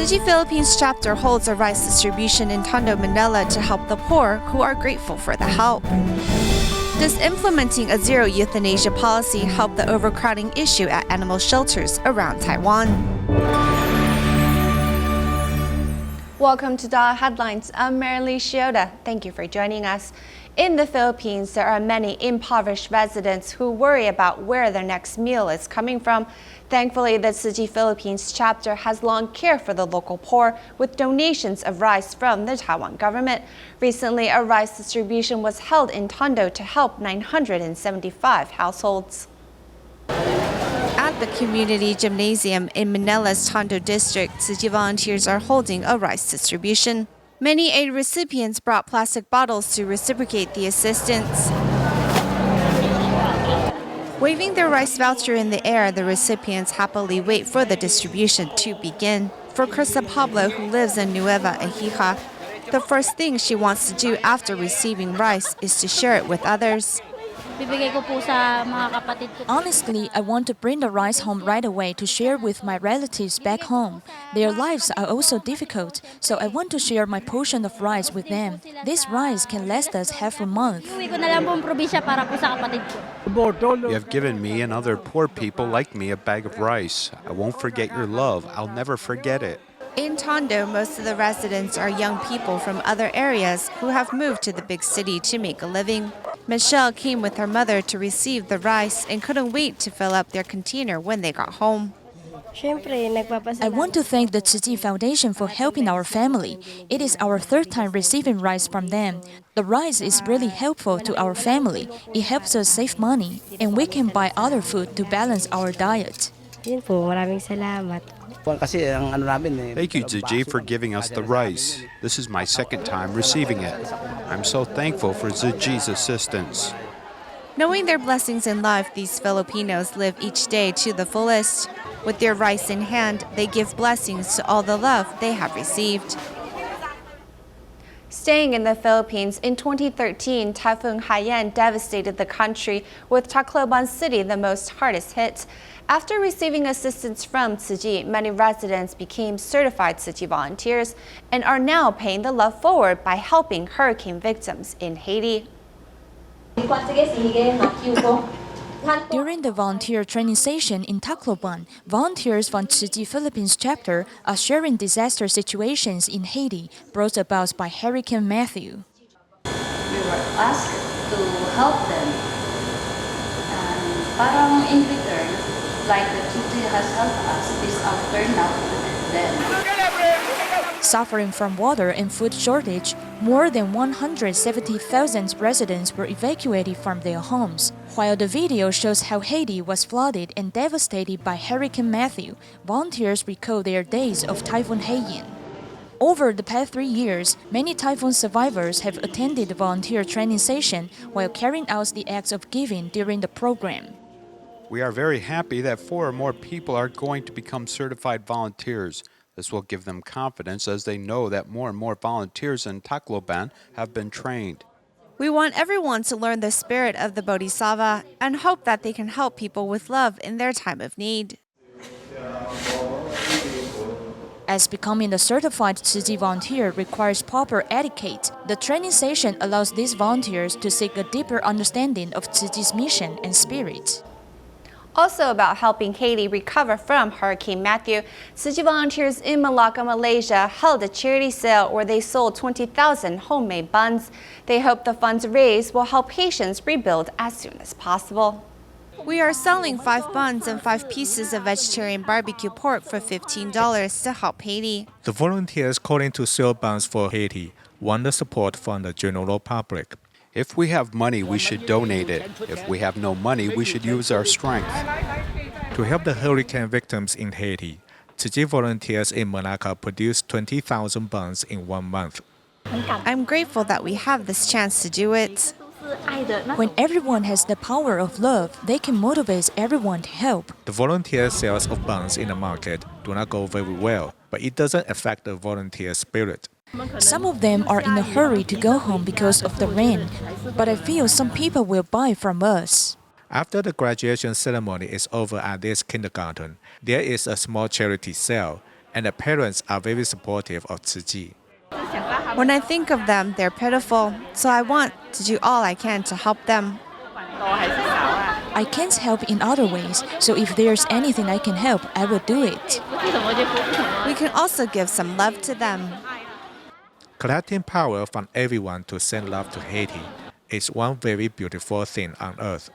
Chi Philippines Chapter holds a rice distribution in Tondo, Manila to help the poor who are grateful for the help. Does implementing a zero-euthanasia policy help the overcrowding issue at animal shelters around Taiwan? Welcome to DaAi Headlines. I'm Lee-Shioda. Thank you for joining us. In the Philippines, there are many impoverished residents who worry about where their next meal is coming from. Thankfully, the Tzu Chi Philippines Chapter has long cared for the local poor with donations of rice from the Taiwan government. Recently, a rice distribution was held in Tondo to help 975 households. At the community gymnasium in Manila's Tondo district, Tzu Chi volunteers are holding a rice distribution. Many aid recipients brought plastic bottles to reciprocate the assistance. Waving their rice voucher in the air, the recipients happily wait for the distribution to begin. For Krista Pablo, who lives in Nueva Ecija, the first thing she wants to do after receiving rice is to share it with others. Honestly, I want to bring the rice home right away to share with my relatives back home. Their lives are also difficult, so I want to share my portion of rice with them. This rice can last us half a month. You have given me and other poor people like me a bag of rice. I won't forget your love. I'll never forget it. In Tondo, most of the residents are young people from other areas who have moved to the big city to make a living. Michelle came with her mother to receive the rice and couldn't wait to fill up their container when they got home. I want to thank the Tzu Chi Foundation for helping our family. It is our third time receiving rice from them. The rice is really helpful to our family. It helps us save money, and we can buy other food to balance our diet. Thank you, Tzu Chi, for giving us the rice. This is my second time receiving it. I'm so thankful for Tzu Chi's assistance. Knowing their blessings in life, these Filipinos live each day to the fullest. With their rice in hand, they give blessings to all the love they have received. Staying in the Philippines, in 2013, Typhoon Haiyan devastated the country, with Tacloban City the most hardest hit. After receiving assistance from Tzu Chi, many residents became certified Tzu Chi volunteers and are now paying the love forward by helping hurricane victims in Haiti. During the volunteer training session in Tacloban, volunteers from Tzu Chi Philippines Chapter are sharing disaster situations in Haiti brought about by Hurricane Matthew. We were asked to help them, and parang in return, like the Tzu Chi has helped us, it is our turn now to help them. Suffering from water and food shortage, more than 170,000 residents were evacuated from their homes. While the video shows how Haiti was flooded and devastated by Hurricane Matthew, volunteers recall their days of Typhoon Haiyan. Over the past 3 years, many typhoon survivors have attended the volunteer training session while carrying out the acts of giving during the program. We are very happy that 4 or more people are going to become certified volunteers. This will give them confidence as they know that more and more volunteers in Tacloban have been trained. We want everyone to learn the spirit of the Bodhisattva and hope that they can help people with love in their time of need. As becoming a certified Tzu Chi volunteer requires proper etiquette, the training session allows these volunteers to seek a deeper understanding of Tzu Chi's mission and spirit. Also about helping Haiti recover from Hurricane Matthew, Tzu Chi volunteers in Malacca, Malaysia held a charity sale where they sold 20,000 homemade buns. They hope the funds raised will help Haitians rebuild as soon as possible. We are selling 5 buns and 5 pieces of vegetarian barbecue pork for $15 to help Haiti. The volunteers calling to sell buns for Haiti want the support from the general public. If we have money, we should donate it. If we have no money, we should use our strength. To help the hurricane victims in Haiti, Tzu Chi volunteers in Malacca produced 20,000 buns in 1 month. I'm grateful that we have this chance to do it. When everyone has the power of love, they can motivate everyone to help. The volunteer sales of buns in the market do not go very well, but it doesn't affect the volunteer spirit. Some of them are in a hurry to go home because of the rain, but I feel some people will buy from us. After the graduation ceremony is over at this kindergarten, there is a small charity sale. and the parents are very supportive of Tzu Chi. When I think of them, they're pitiful, so I want to do all I can to help them. I can't help in other ways, so if there's anything I can help, I will do it. We can also give some love to them. Collecting power from everyone to send love to Haiti is one very beautiful thing on earth.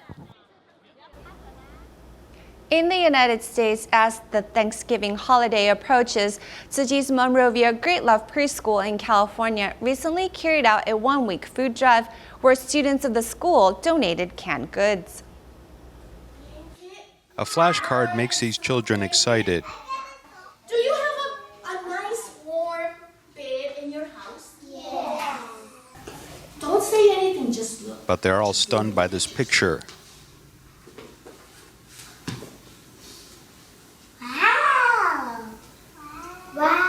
In the United States, as the Thanksgiving holiday approaches, Tzu Chi's Monrovia Great Love Preschool in California recently carried out a one-week food drive where students of the school donated canned goods. A flashcard makes these children excited. Do you have a nice warm bed in your house? Yeah. Don't say anything, just look. But they're all stunned by this picture. Wow.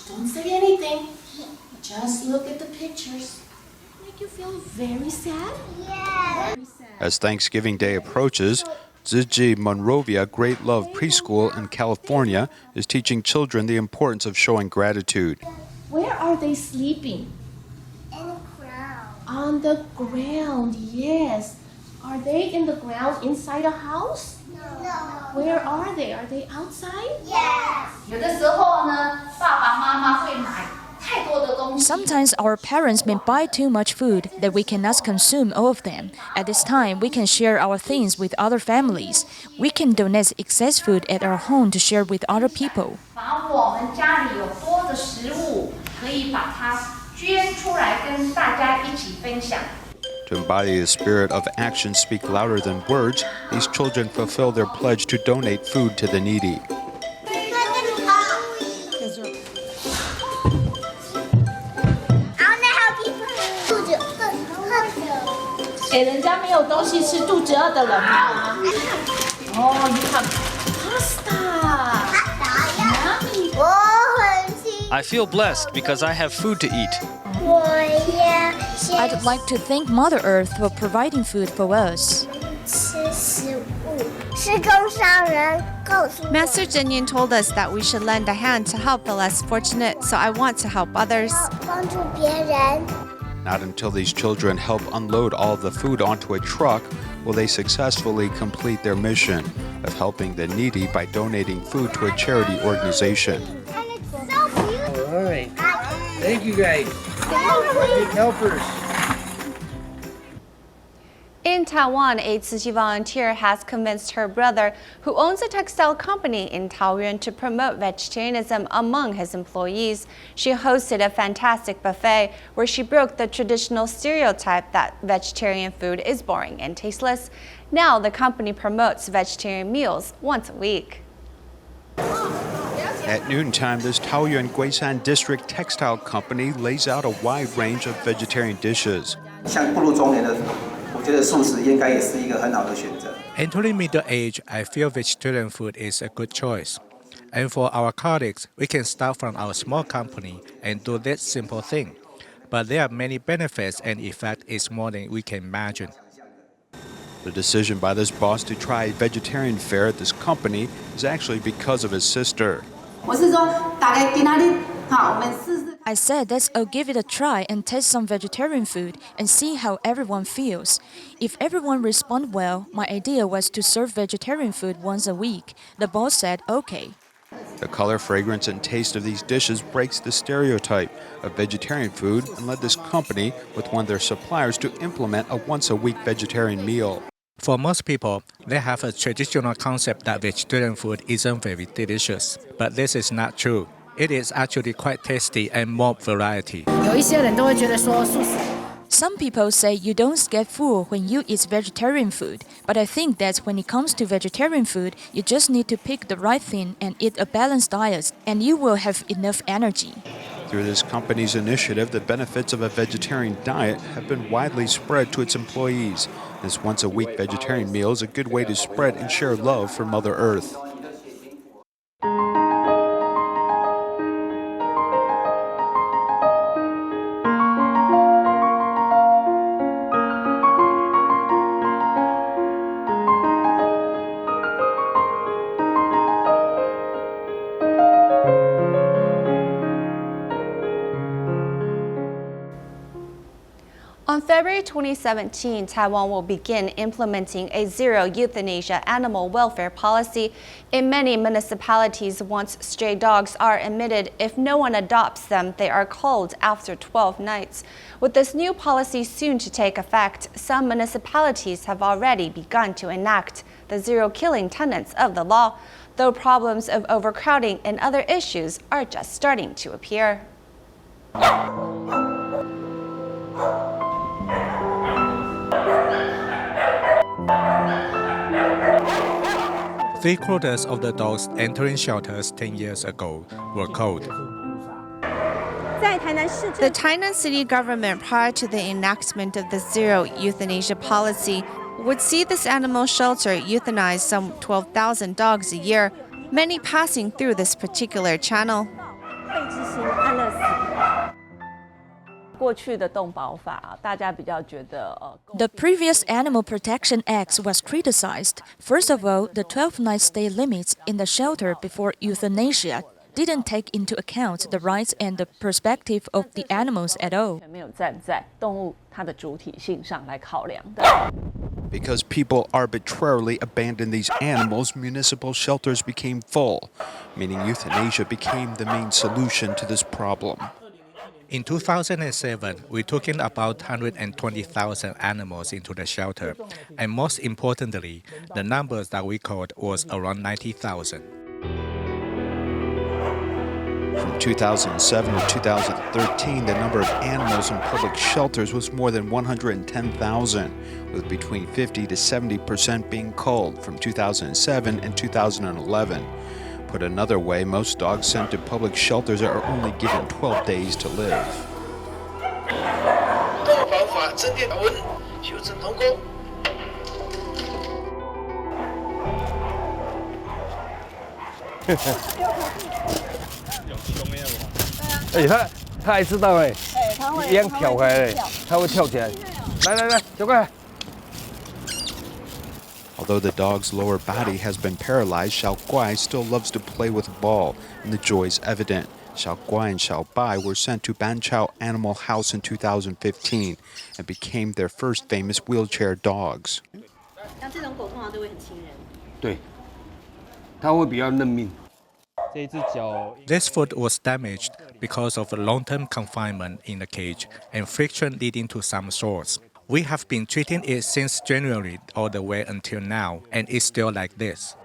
Don't say anything. Just look at the pictures. Make you feel very sad? Yeah. Very sad. As Thanksgiving Day approaches, Tzu Chi Monrovia Great Love Preschool in California is teaching children the importance of showing gratitude. Where are they sleeping? In the ground. On the ground, yes. Are they in the ground inside a house? No. Where are they? Are they outside? Yes. 有的时候呢，爸爸妈妈会买太多的东西。 Sometimes our parents may buy too much food that we cannot consume all of them. At this time, we can share our things with other families. We can donate excess food at our home to share with other people. 把我们家里有多的食物，可以把它捐出来，跟大家一起分享。 To embody the spirit of actions speak louder than words, these children fulfill their pledge to donate food to the needy. 给人家没有东西吃，肚子饿的人吗？哦，你看 pasta。 I feel blessed because I have food to eat. I'd like to thank Mother Earth for providing food for us. Master Jinyan told us that we should lend a hand to help the less fortunate, so I want to help others. Not until these children help unload all the food onto a truck will they successfully complete their mission of helping the needy by donating food to a charity organization. All right. Thank you guys. Big helpers. In Taiwan, a Tzu Chi volunteer has convinced her brother, who owns a textile company in Taoyuan, to promote vegetarianism among his employees. She hosted a fantastic buffet where she broke the traditional stereotype that vegetarian food is boring and tasteless. Now the company promotes vegetarian meals once a week. At noontime, this Taoyuan Guisan District textile company lays out a wide range of vegetarian dishes. Entering middle age, I feel vegetarian food is a good choice. And for our colleagues, we can start from our small company and do this simple thing. But there are many benefits and effect is more than we can imagine. The decision by this boss to try a vegetarian fare at this company is actually because of his sister. I said let's all give it a try and test some vegetarian food and see how everyone feels. If everyone responds well, my idea was to serve vegetarian food once a week. The boss said okay. The color, fragrance, and taste of these dishes breaks the stereotype of vegetarian food and led this company with one of their suppliers to implement a once-a-week vegetarian meal. For most people, they have a traditional concept that vegetarian food isn't very delicious. But this is not true. It is actually quite tasty and more variety. Some people say you don't get full when you eat vegetarian food, but I think that when it comes to vegetarian food, you just need to pick the right thing and eat a balanced diet, and you will have enough energy. Through this company's initiative, the benefits of a vegetarian diet have been widely spread to its employees. This once-a-week vegetarian meal is a good way to spread and share love for Mother Earth. February 2017, Taiwan will begin implementing a zero-euthanasia animal welfare policy. In many municipalities, once stray dogs are admitted, if no one adopts them, they are culled after 12 nights. With this new policy soon to take effect, some municipalities have already begun to enact the zero-killing tenets of the law, though problems of overcrowding and other issues are just starting to appear. 3/4 of the dogs entering shelters 10 years ago were culled. The Tainan city government, prior to the enactment of the zero-euthanasia policy, would see this animal shelter euthanize some 12,000 dogs a year, many passing through this particular channel. The previous Animal Protection Act was criticized. First of all, the 12-night stay limits in the shelter before euthanasia didn't take into account the rights and the perspective of the animals at all. Because people arbitrarily abandoned these animals, municipal shelters became full, meaning euthanasia became the main solution to this problem. In 2007, we took in about 120,000 animals into the shelter, and most importantly, the numbers that we caught was around 90,000. From 2007 to 2013, the number of animals in public shelters was more than 110,000, with between 50 to 70% being culled from 2007 and 2011. Put another way, most dogs sent to public shelters are only given 12 days to live. Although the dog's lower body has been paralyzed, Xiao Guai still loves to play with a ball, and the joy is evident. Xiao Guai and Xiao Bai were sent to Banqiao Animal House in 2015 and became their first famous wheelchair dogs. This foot was damaged because of long-term confinement in the cage and friction leading to some sores. We have been treating it since January all the way until now, and it's still like this.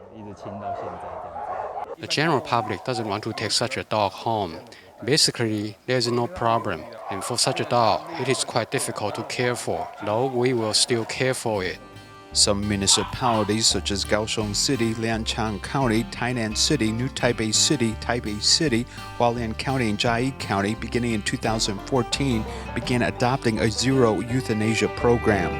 The general public doesn't want to take such a dog home. Basically, there's no problem, and for such a dog, it is quite difficult to care for, though we will still care for it. Some municipalities such as Kaohsiung City, Lianchang County, Tainan City, New Taipei City, Taipei City, Hualien County, and Jiayi County, beginning in 2014, began adopting a zero-euthanasia program.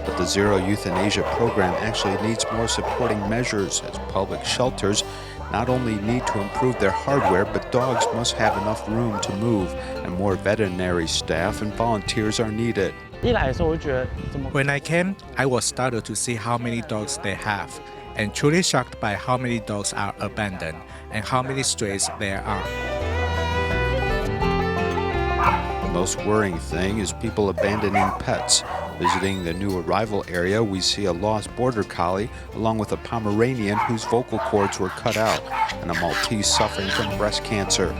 But the zero-euthanasia program actually needs more supporting measures, as public shelters not only need to improve their hardware, but dogs must have enough room to move, and more veterinary staff and volunteers are needed. When I came, I was startled to see how many dogs they have, and truly shocked by how many dogs are abandoned and how many strays there are. The most worrying thing is people abandoning pets. Visiting the new arrival area, we see a lost border collie along with a Pomeranian whose vocal cords were cut out and a Maltese suffering from breast cancer.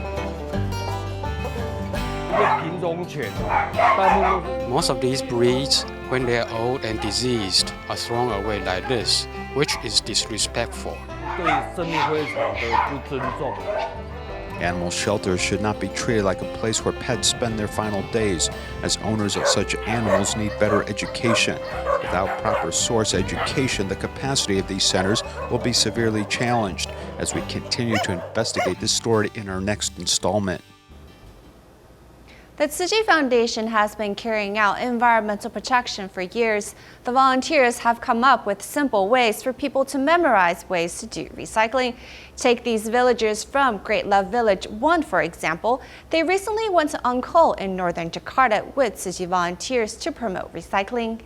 Most of these breeds, when they are old and diseased, are thrown away like this, which is disrespectful. Animal shelters should not be treated like a place where pets spend their final days, as owners of such animals need better education. Without proper source education, the capacity of these centers will be severely challenged, as we continue to investigate this story in our next installment. The Tzu Chi Foundation has been carrying out environmental protection for years. The volunteers have come up with simple ways for people to memorize ways to do recycling. Take these villagers from Great Love Village 1, for example. They recently went to Angkor in northern Jakarta with Tzu Chi volunteers to promote recycling.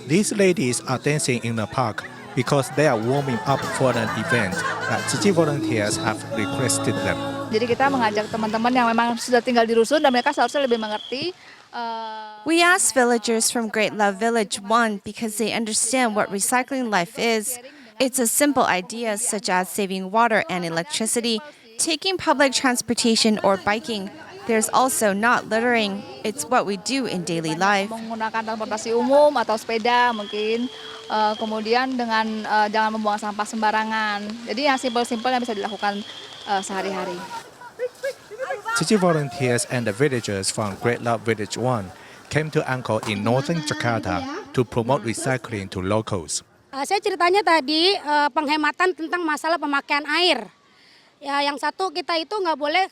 These ladies are dancing in the park because they are warming up for an event that Tzu Chi volunteers have requested them. Jadi kita mengajak teman-teman yang memang sudah tinggal di rusun dan mereka seharusnya lebih mengerti. We asked villagers from Great Love Village 1 because they understand what recycling life is. It's a simple idea such as saving water and electricity, taking public transportation or biking. There's also not littering. It's what we do in daily life. Menggunakan transportasi umum atau sepeda mungkin. Kemudian dengan jangan membuang sampah sembarangan. Jadi yang simpel-simpel yang bisa dilakukan sehari-hari. Tzu Chi volunteers and the villagers from Great Love Village 1 came to Angkor in northern Jakarta to promote recycling to locals. Saya ceritanya tadi penghematan tentang masalah pemakaian air. Ya, yang satu kita itu nggak boleh.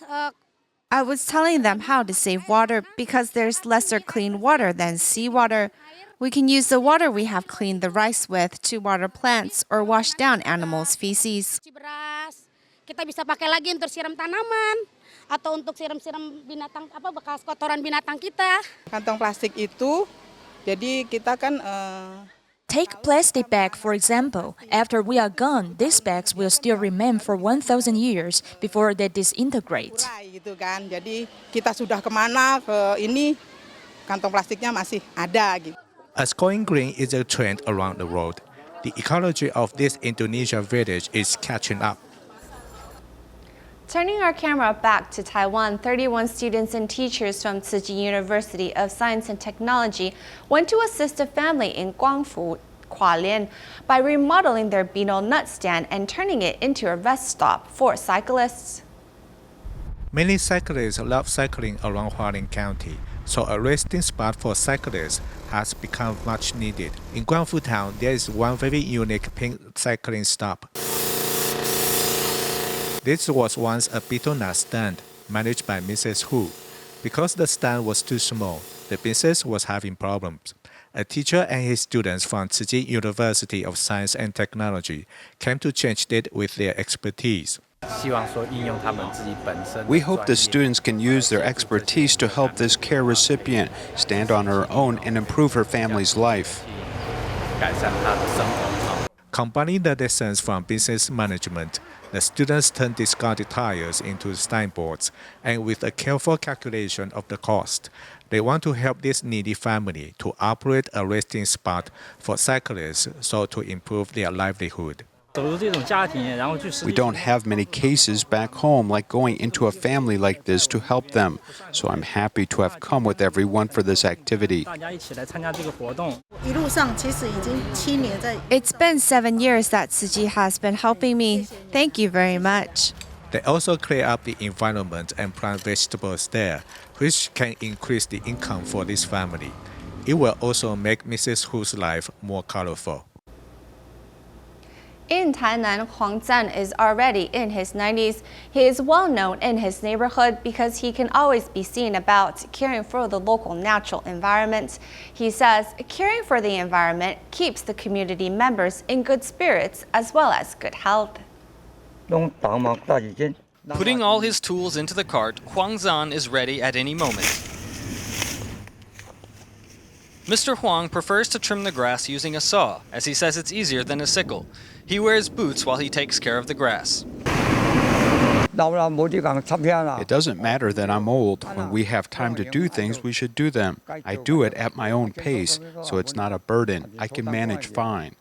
I was telling them how to save water because there's lesser clean water than seawater. We can use the water we have cleaned the rice with to water plants or wash down animals' feces. Beras, kita bisa pakai lagi untuk siram tanaman atau untuk siram-siram binatang bekas kotoran binatang kita. Kantong plastik itu, jadi kita kan. Take plastic bag, for example. After we are gone, these bags will still remain for 1,000 years before they disintegrate. Gitu kan. Jadi kita sudah kemana ke ini, kantong plastiknya masih ada gitu. As going green is a trend around the world, the ecology of this Indonesian village is catching up. Turning our camera back to Taiwan, 31 students and teachers from Tzu Chi University of Science and Technology went to assist a family in Guangfu, Hualien, by remodeling their beetle nut stand and turning it into a rest stop for cyclists. Many cyclists love cycling around Hualien County, so a resting spot for cyclists has become much needed. In Guangfu town, there is one very unique pink cycling stop. This was once a beetle nut stand managed by Mrs. Hu. Because the stand was too small, the business was having problems. A teacher and his students from Tzu Chi University of Science and Technology came to change it with their expertise. We hope the students can use their expertise to help this care recipient stand on her own and improve her family's life. Combining the lessons from business management, the students turned discarded tires into signboards, and with a careful calculation of the cost, they want to help this needy family to operate a resting spot for cyclists so to improve their livelihood. We don't have many cases back home like going into a family like this to help them, so I'm happy to have come with everyone for this activity. It's been 7 years that Tzu Chi has been helping me. Thank you very much. They also clear up the environment and plant vegetables there, which can increase the income for this family. It will also make Mrs. Hu's life more colorful. In Tainan, Huang Zan is already in his 90s. He is well known in his neighborhood because he can always be seen about caring for the local natural environment. He says caring for the environment keeps the community members in good spirits as well as good health. Putting all his tools into the cart, Huang Zan is ready at any moment. Mr. Huang prefers to trim the grass using a saw, as he says it's easier than a sickle. He wears boots while he takes care of the grass. It doesn't matter that I'm old. When we have time to do things, we should do them. I do it at my own pace, so it's not a burden. I can manage fine.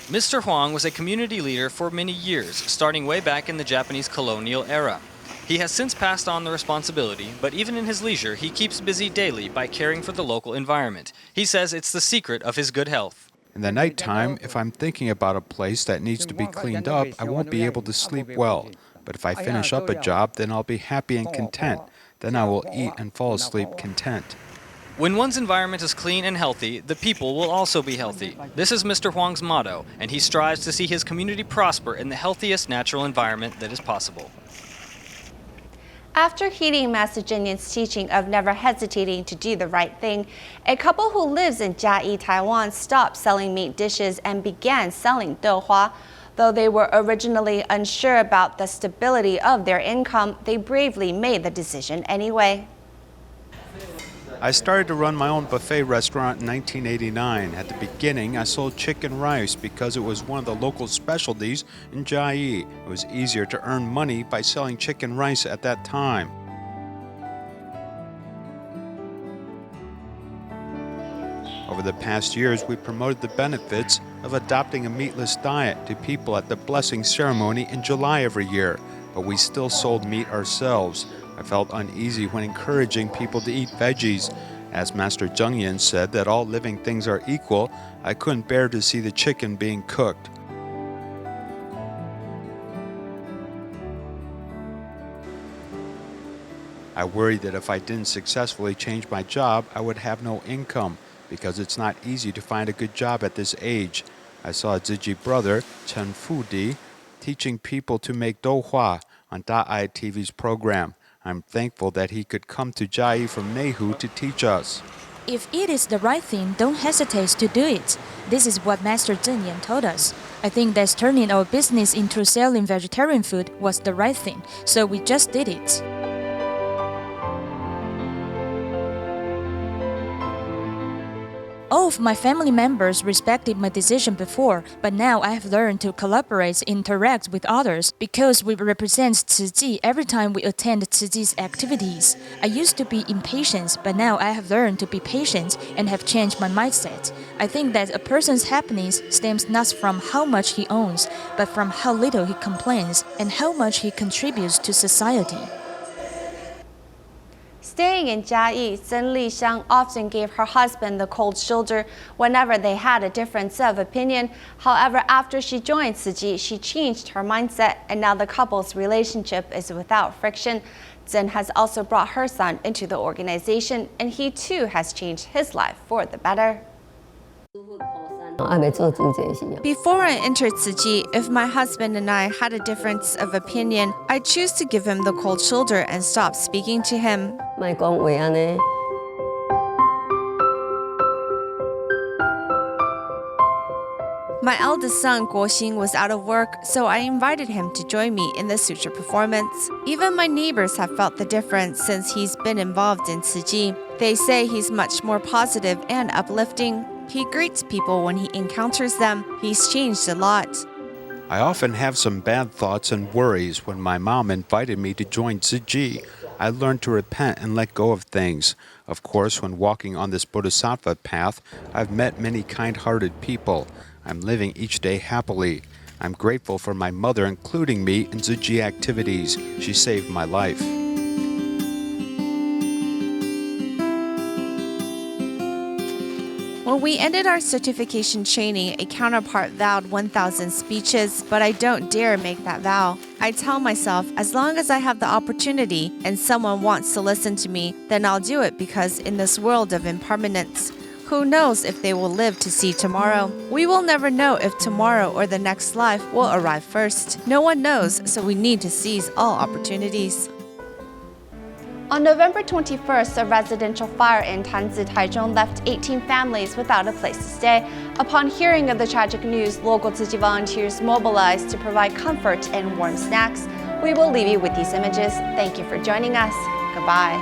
Mr. Huang was a community leader for many years, starting way back in the Japanese colonial era. He has since passed on the responsibility, but even in his leisure, he keeps busy daily by caring for the local environment. He says it's the secret of his good health. In the nighttime, if I'm thinking about a place that needs to be cleaned up, I won't be able to sleep well. But if I finish up a job, then I'll be happy and content. Then I will eat and fall asleep content. When one's environment is clean and healthy, the people will also be healthy. This is Mr. Huang's motto, and he strives to see his community prosper in the healthiest natural environment that is possible. After heeding Master Zhenyin's teaching of never hesitating to do the right thing, a couple who lives in Jiayi, Taiwan stopped selling meat dishes and began selling dehua. Though they were originally unsure about the stability of their income, they bravely made the decision anyway. I started to run my own buffet restaurant in 1989. At the beginning, I sold chicken rice because it was one of the local specialties in Chiayi. It was easier to earn money by selling chicken rice at that time. Over the past years, we promoted the benefits of adopting a meatless diet to people at the blessing ceremony in July every year, but we still sold meat ourselves. I felt uneasy when encouraging people to eat veggies. As Master Zheng Yin said that all living things are equal, I couldn't bear to see the chicken being cooked. I worried that if I didn't successfully change my job, I would have no income, because it's not easy to find a good job at this age. I saw a Tzu Chi brother, Chen Fudi, teaching people to make douhua on DaAi TV's program. I'm thankful that he could come to Chiayi from Nehu to teach us. If it is the right thing, don't hesitate to do it. This is what Master Zheng Yin told us. I think that turning our business into selling vegetarian food was the right thing, so we just did it. All of my family members respected my decision before, but now I have learned to collaborate and interact with others because we represent Tzu Chi every time we attend Tzu Chi's activities. I used to be impatient, but now I have learned to be patient and have changed my mindset. I think that a person's happiness stems not from how much he owns, but from how little he complains and how much he contributes to society. Staying in Chiayi,曾丽香often gave her husband the cold shoulder whenever they had a difference of opinion. However, after she joined Tzu Chi, she changed her mindset, and now the couple's relationship is without friction. Zhen has also brought her son into the organization, and he too has changed his life for the better. Before I entered Tzu Chi, if my husband and I had a difference of opinion, I'd choose to give him the cold shoulder and stop speaking to him. My eldest son, Guoxing, was out of work, so I invited him to join me in the suture performance. Even my neighbors have felt the difference since he's been involved in Tzu Chi. They say he's much more positive and uplifting. He greets people when he encounters them. He's changed a lot. I often have some bad thoughts and worries. When my mom invited me to join Tzu Chi, I learned to repent and let go of things. Of course, when walking on this bodhisattva path, I've met many kind-hearted people. I'm living each day happily. I'm grateful for my mother including me in Tzu Chi activities. She saved my life. When we ended our certification training, a counterpart vowed 1,000 speeches, but I don't dare make that vow. I tell myself, as long as I have the opportunity and someone wants to listen to me, then I'll do it, because in this world of impermanence, who knows if they will live to see tomorrow? We will never know if tomorrow or the next life will arrive first. No one knows, so we need to seize all opportunities. On November 21st, a residential fire in潭子, Taichung left 18 families without a place to stay. Upon hearing of the tragic news, local Tzu Chi volunteers mobilized to provide comfort and warm snacks. We will leave you with these images. Thank you for joining us. Goodbye.